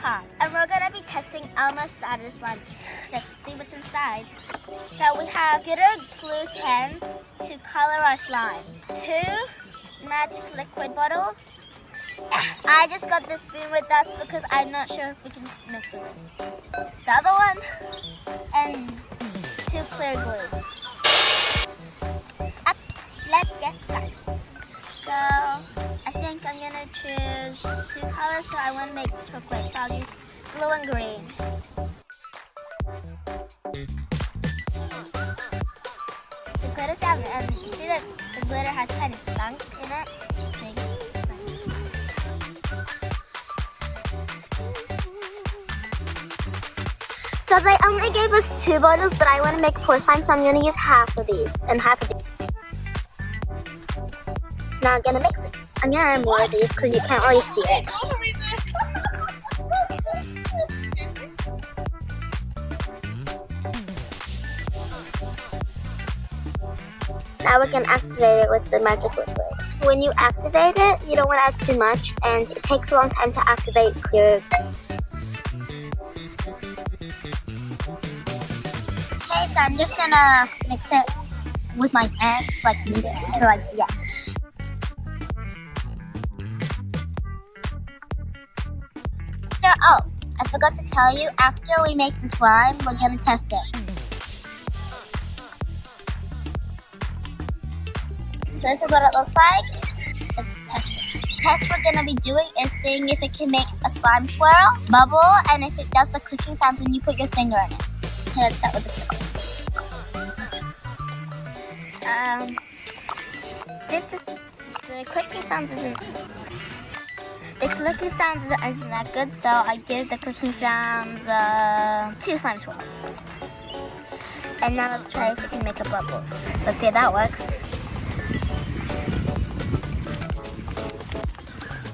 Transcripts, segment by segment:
pot. And we're gonna be testing Elmo's starter slime. Let's see what's inside. So we have glitter glue pens to color our slime. 2 magic liquid bottles. I just got the spoon with us because I'm not sure if we can mix with this. The other one, and 2 clear glues. Let's get started. So I think I'm gonna choose 2 colors. So I want to make turquoise. So I'll use blue and green. The glitter's down, and you see that the glitter has kind of sunk in it. So they only gave us 2 bottles, but I want to make 4 slimes, so I'm going to use half of these and half of these. Now I'm going to mix it. I'm going to add more of these because you can't really see it. Now we can activate it with the magic liquid. When you activate it, you don't want to add too much, and it takes a long time to activate clear. Okay, so I'm just gonna mix it with my hands, like medium. So like, yeah. Oh, I forgot to tell you, after we make the slime, we're gonna test it. So this is what it looks like. Let's test it. The test we're gonna be doing is seeing if it can make a slime swirl, bubble, and if it does the clicking sound when you put your finger in it. Okay, let's start with the clicking. The clicking sounds isn't that good, so I give the clicking sounds 2 slime swirls. And now let's try if we can make a bubble. Let's see if that works.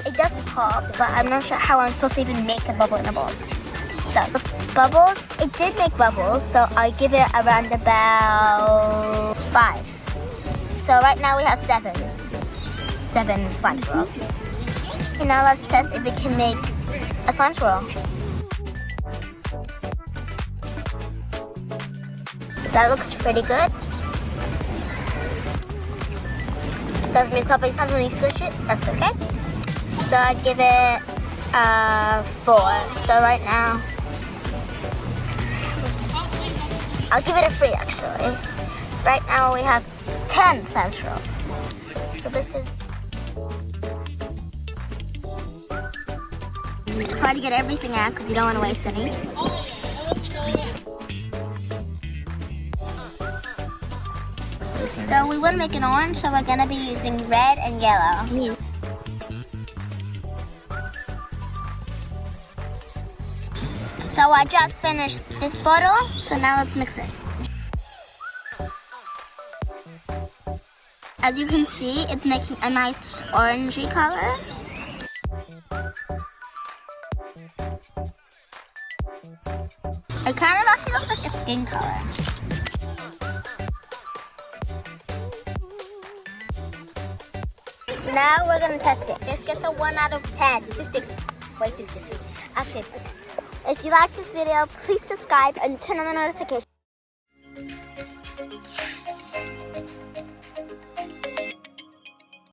It does pop, but I'm not sure how I'm supposed to even make a bubble in a bowl. So the bubbles, it did make bubbles, so I give it around about 5. So right now we have 7 slime swirls. And now let's test if it can make a slime swirl. That looks pretty good. Does make popping sounds when you squish it, that's okay. So I'd give it 4. So right now, I'll give it a 3 actually. So right now we have 10 slime swirls. So this is try to get everything out because you don't want to waste any. So we want to make an orange, so we're going to be using red and yellow. So I just finished this bottle, so now let's mix it. As you can see, it's making a nice orangey color. It kind of actually looks like a skin color. Now we're gonna test it. This gets a 1 out of 10. Too sticky. Way too sticky. Okay. If you like this video, please subscribe and turn on the notifications.